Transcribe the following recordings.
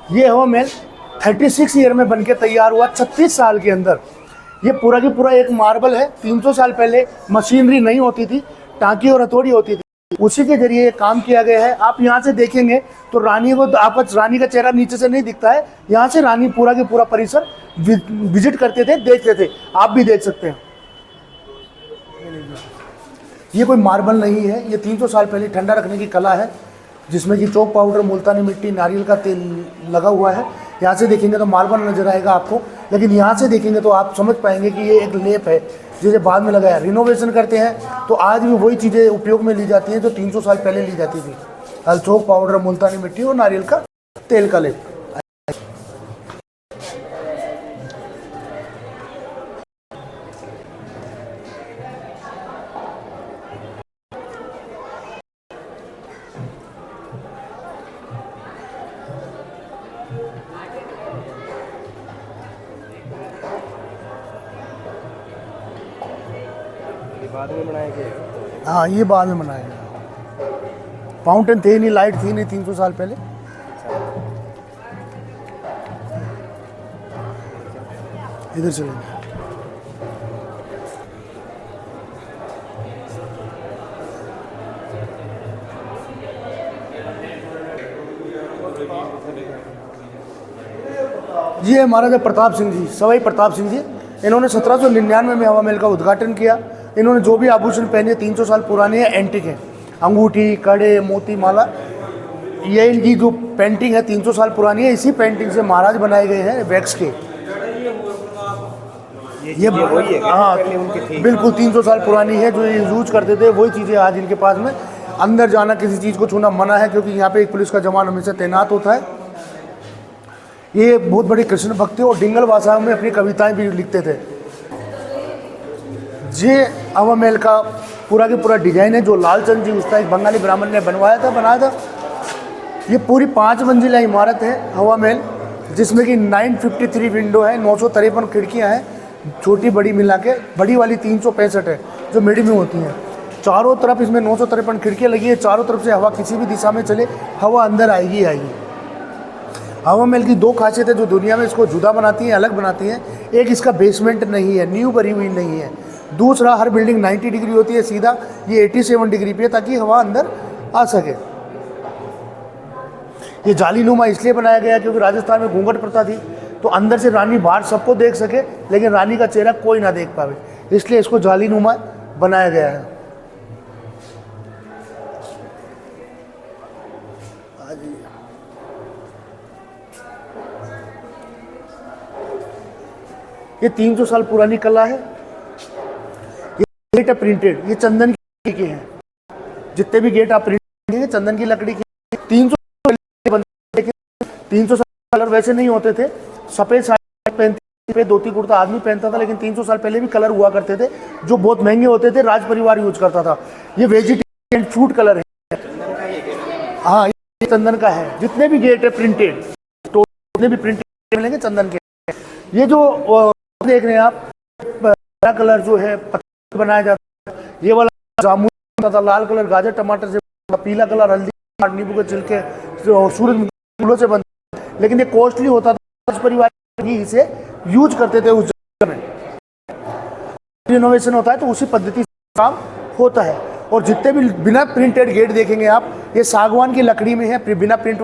ये हवा महल 36 ईयर में बनके तैयार हुआ, 36 साल के अंदर। ये पूरा की पूरा एक मार्बल है। 300 साल पहले मशीनरी नहीं होती थी, टांकी और हथौड़ी होती थी, उसी के जरिए ये काम किया गया है। आप यहाँ से देखेंगे तो रानी को, आपको रानी का चेहरा नीचे से नहीं दिखता है, यहाँ से रानी पूरा के पूरा परिसर विजिट करते थे, देखते थे। आप भी देख सकते हैं। ये कोई मार्बल नहीं है, ये 300 साल पहले ठंडा रखने की कला है, जिसमें कि चौक पाउडर, मुल्तानी मिट्टी, नारियल का तेल लगा हुआ है। यहाँ से देखेंगे तो मार्बल नजर आएगा आपको, लेकिन यहाँ से देखेंगे तो आप समझ पाएंगे कि ये एक लेप है जिसे बाद में लगाया। रिनोवेशन करते हैं तो आज भी वही चीज़ें उपयोग में ली जाती हैं जो 300 साल पहले ली जाती थी। चौक पाउडर, मुल्तानी मिट्टी और नारियल का तेल का लेप। बाद में बनाया गया। हाँ, ये बाद में बनाया गया। फाउंटेन थे नहीं, लाइट थी नहीं 300 साल पहले। इधर चलेंगे। ये है महाराजा प्रताप सिंह जी, सवाई प्रताप सिंह जी। इन्होंने 1799 में हवा महल का उद्घाटन किया। इन्होंने जो भी आभूषण पहने 300 साल पुराने हैं, एंटिक हैं। अंगूठी, कड़े, मोती, माला, ये इनकी जो पेंटिंग है 300 साल पुरानी है। इसी पेंटिंग से महाराज बनाए गए हैं वैक्स के। ये वही है, हाँ बिल्कुल 300 साल पुरानी है। जो ये यूज करते थे वही चीज़ें आज इनके पास में। अंदर जाना, किसी चीज़ को छूना मना है, क्योंकि यहाँ पे एक पुलिस का जवान हमेशा तैनात होता है। ये बहुत बड़े कृष्ण भक्त थे और डिंगल भाषा में अपनी कविताएं भी लिखते थे। ये हवा महल का पूरा के पूरा डिजाइन है जो लालचंद जी उस्ताद एक बंगाली ब्राह्मण ने बनाया था। ये पूरी 5 मंजिला इमारत है हवा महल, जिसमें कि 953 विंडो है, 953 खिड़कियां हैं, छोटी बड़ी मिला के। बड़ी वाली 365 है जो मिड में होती हैं। चारों तरफ इसमें 953 खिड़कियाँ लगी है। चारों तरफ से हवा किसी भी दिशा में चले, हवा अंदर आएगी आएगी। हवा महल की 2 खासियत है जो दुनिया में इसको जुदा बनाती हैं, अलग बनाती हैं। एक, इसका बेसमेंट नहीं है, नींव भरी हुई नहीं है। दूसरा, हर बिल्डिंग 90 डिग्री होती है सीधा, ये 87 डिग्री पे है ताकि हवा अंदर आ सके। ये जालीनुमा इसलिए बनाया गया क्योंकि राजस्थान में घूंघट प्रथा थी, तो अंदर से रानी बाहर सबको देख सके लेकिन रानी का चेहरा कोई ना देख पावे, इसलिए इसको जालीनुमा बनाया गया है। ये 300 साल पुरानी कला है। ये गेट है प्रिंटेड, ये चंदन के हैं। जितने भी गेट आप प्रिंट करेंगे चंदन की लकड़ी के। 300 साल कलर वैसे नहीं होते थे। सफ़ेद साड़ी पहनते पे, धोती कुर्ता आदमी पहनता था, लेकिन 300 साल पहले भी कलर हुआ करते थे जो बहुत महंगे होते थे, राज परिवार यूज करता था। ये वेजिटेरियन फ्रूट कलर है। हाँ, ये चंदन का है। जितने भी गेट है प्रिंटेड, तो जितने भी प्रिंटेड मिलेंगे चंदन के। ये जो देख रहे हैं आप, कलर जो है पत्थर बनाया जाता है। ये वाला जामुन था, लाल कलर गाजर टमाटर से, पीला कलर हल्दी, नींबू के छिलके, सूरजमुखी फूलों से बनता, लेकिन ये कॉस्टली होता था। राज परिवार ही इसे यूज करते थे उस जगह में। रिनोवेशन होता है तो उसी पद्धति से काम होता है। और जितने भी बिना प्रिंटेड गेट देखेंगे आप, ये सागवान की लकड़ी में है। बिना प्रिंट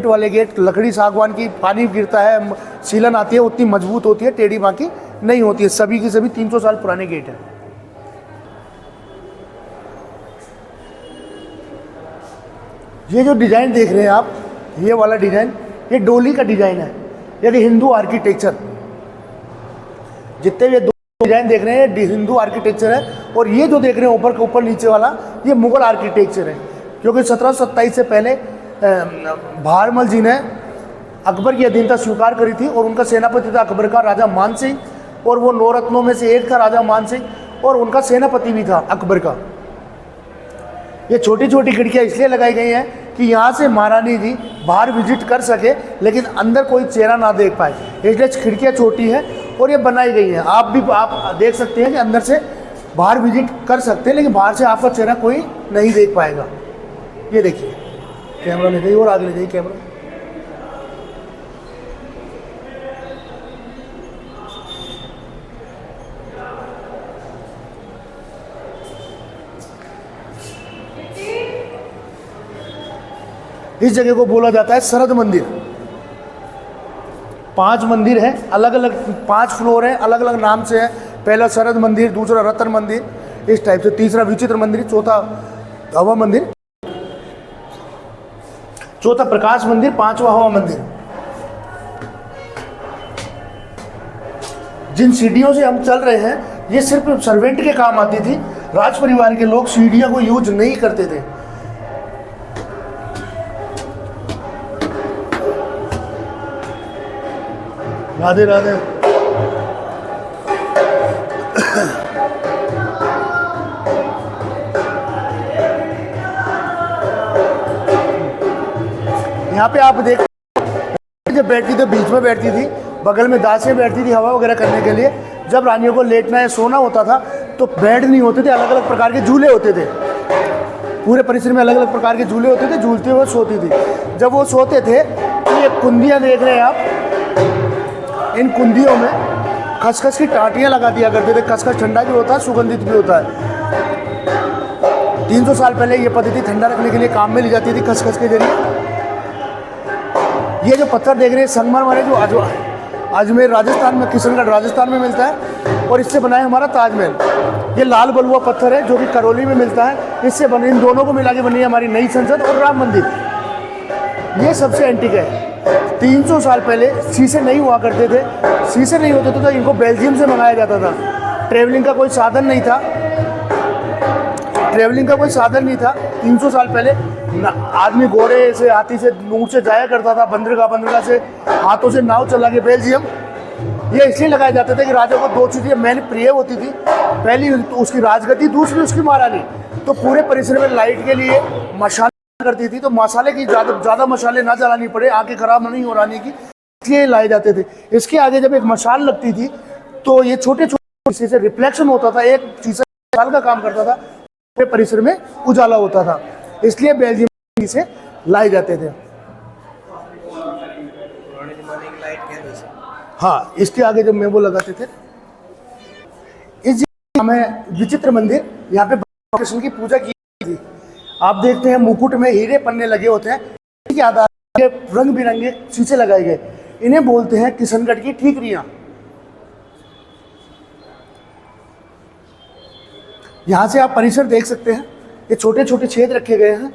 वाले गेट लकड़ी सागवान की, पानी गिरता है, सीलन आती है, उतनी मजबूत होती है, टेढ़ी बाकी नहीं होती है। सभी की सभी 300 साल पुराने गेट हैं। ये जो डिजाइन देख रहे हैं आप, ये वाला डिजाइन, ये डोली का डिजाइन है, यानी हिंदू आर्किटेक्चर। जितने भी 2 डिजाइन देख रहे हैं हिंदू आर्किटेक्चर है। और ये जो देख रहे हैं ऊपर के ऊपर नीचे वाला, ये मुगल आर्किटेक्चर है। क्योंकि 1727 से पहले भारमल जी ने अकबर की अधीनता स्वीकार करी थी और उनका सेनापति था अकबर का राजा मान सिंह, और वो 9 रत्नों में से एक था राजा मान सिंह, और उनका सेनापति भी था अकबर का। ये छोटी छोटी खिड़कियाँ इसलिए लगाई गई हैं कि यहाँ से महारानी जी बाहर विजिट कर सके लेकिन अंदर कोई चेहरा ना देख पाए, इसलिए खिड़कियाँ छोटी हैं और ये बनाई गई हैं। आप देख सकते हैं कि अंदर से बाहर विजिट कर सकते हैं लेकिन बाहर से आपका चेहरा कोई नहीं देख पाएगा। ये देखिए, कैमरा ले जाइए और आगे ले जाइए कैमरा। इस जगह को बोला जाता है शरद मंदिर। 5 मंदिर है, अलग अलग 5 फ्लोर है, अलग अलग नाम से है। पहला शरद मंदिर, दूसरा रतन मंदिर, इस टाइप से, तीसरा विचित्र मंदिर, चौथा हवा मंदिर, चौथा प्रकाश मंदिर, 5वां हवा मंदिर। जिन सीढ़ियों से हम चल रहे हैं ये सिर्फ सर्वेंट के काम आती थी, राज परिवार के लोग सीढ़ियों को यूज नहीं करते थे। राधे राधे। यहाँ पे आप देख, जब बैठती थी बीच में बैठती थी, बगल में दासियाँ बैठती थी हवा वगैरह करने के लिए। जब रानियों को लेटना है सोना होता था तो बेड नहीं होते थे, अलग अलग प्रकार के झूले होते थे। पूरे परिसर में अलग अलग प्रकार के झूले होते थे, झूलते हुए सोती थी। जब वो सोते थे तो ये कुंदियाँ देख रहे हैं आप, इन कुंदियों में खसखस की टाटियाँ लगा दिया करते थे। खसखस ठंडा भी होता है, सुगंधित भी होता है। 300 साल पहले ये पद्धति ठंडा रखने के लिए काम में ली जाती थी, खसखस के जरिए। ये जो पत्थर देख रहे हैं संगमरमर है, जो अजमेर राजस्थान में, किशनगढ़ राजस्थान में मिलता है, और इससे बना है हमारा ताजमहल। ये लाल बलुआ पत्थर है जो कि करौली में मिलता है, इससे बने, इन दोनों को मिला के बनी है हमारी नई संसद और राम मंदिर। ये सबसे एंटीक है। 300 साल पहले शीशे नहीं हुआ करते थे, शीशे नहीं होते थे तो इनको बेल्जियम से मंगाया जाता था। ट्रेवलिंग का कोई साधन नहीं था, 300 साल पहले आदमी घोड़े से, हाथी से, ऊँट से जाया करता था, बंदरगाह से हाथों से नाव चला के बेल्जियम। ये इसलिए लगाए जाते थे कि राजा को 2 चीज़ें मेन प्रिय होती थी, पहली तो उसकी राजगद्दी, दूसरी उसकी महारानी। तो पूरे परिसर में लाइट के लिए मशाल करती थी, तो मसाले की ज़्यादा मसाले ना जलानी पड़े, आंखें खराब नहीं हो रानी की, इसलिए लाए जाते थे। इसके आगे जब एक मशाल लगती थी तो ये छोटे छोटे से रिफ्लेक्शन होता था, एक शीशा मशाल का काम करता था, पूरे परिसर में उजाला होता था, इसलिए बेल्जियम से लाए जाते थे। हाँ, इसके आगे जब मैं वो लगाते थे, इस में विचित्र मंदिर, यहाँ पे कृष्ण की पूजा की थी। आप देखते हैं मुकुट में हीरे पन्ने लगे होते हैं, के आधार पर रंग बिरंगे शीशे लगाए गए। इन्हें बोलते हैं किशनगढ़ की ठीकरियां। यहाँ से आप परिसर देख सकते हैं, ये छोटे छोटे छेद रखे गए हैं।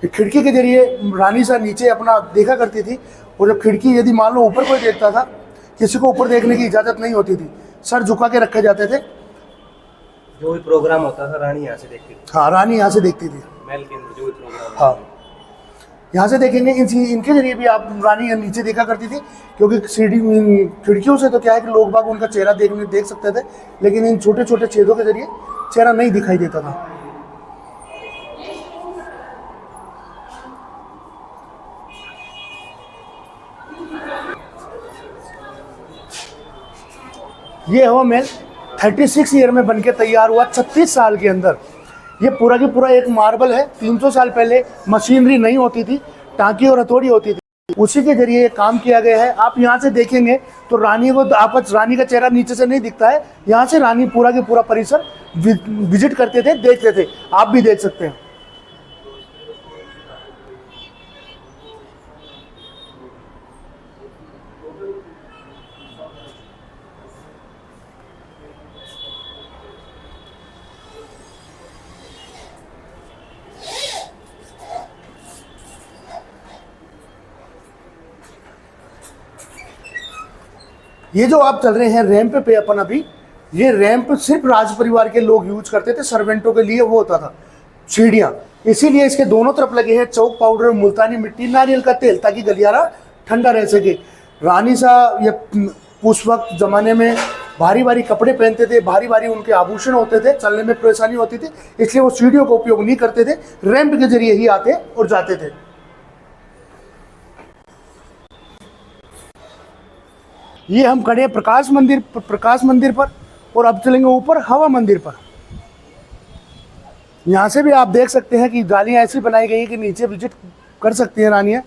खिड़की के जरिए रानी सा नीचे अपना देखा करती थी, और जब खिड़की, यदि मान लो ऊपर कोई देखता था, किसी को ऊपर देखने की इजाज़त नहीं होती थी, सर झुका के रखे जाते थे। जो भी प्रोग्राम होता था रानी यहाँ से देखती थी। हाँ, रानी यहाँ से देखती थी, महल के अंदर जो भी प्रोग्राम। हाँ, यहाँ से देखेंगे। इनके जरिए भी आप रानी नीचे देखा करती थी, क्योंकि सीढ़ी, खिड़कियों से तो क्या है कि लोग बाग उनका चेहरा देख सकते थे, लेकिन इन छोटे छोटे छेदों के जरिए चेहरा नहीं दिखाई देता था। ये हवा महल 36 ईयर में बनके तैयार हुआ, 36 साल के अंदर। ये पूरा की पूरा एक मार्बल है। 300 साल पहले मशीनरी नहीं होती थी, टांकी और हथौड़ी होती थी, उसी के जरिए काम किया गया है। आप यहाँ से देखेंगे तो रानी को, रानी का चेहरा नीचे से नहीं दिखता है, यहाँ से रानी पूरा के पूरा परिसर विजिट करते थे, देखते थे। आप भी देख सकते हैं। ये जो आप चल रहे हैं रैंप पे अपन अभी, ये रैंप सिर्फ राज परिवार के लोग यूज करते थे, सर्वेंटों के लिए वो होता था सीढ़ियाँ। इसीलिए इसके दोनों तरफ लगे हैं चौक पाउडर, मुल्तानी मिट्टी, नारियल का तेल, ताकि गलियारा ठंडा रह सके। रानी सा या उस वक्त ज़माने में भारी भारी कपड़े पहनते थे, भारी भारी उनके आभूषण होते थे, चलने में परेशानी होती थी, इसलिए वो सीढ़ियों का उपयोग नहीं करते थे, रैंप के जरिए ही आते और जाते थे। ये हम खड़े हैं प्रकाश मंदिर पर, और अब चलेंगे ऊपर हवा मंदिर पर। यहाँ से भी आप देख सकते हैं कि गालियाँ ऐसी बनाई गई है कि नीचे विजिट कर सकती हैं रानियाँ।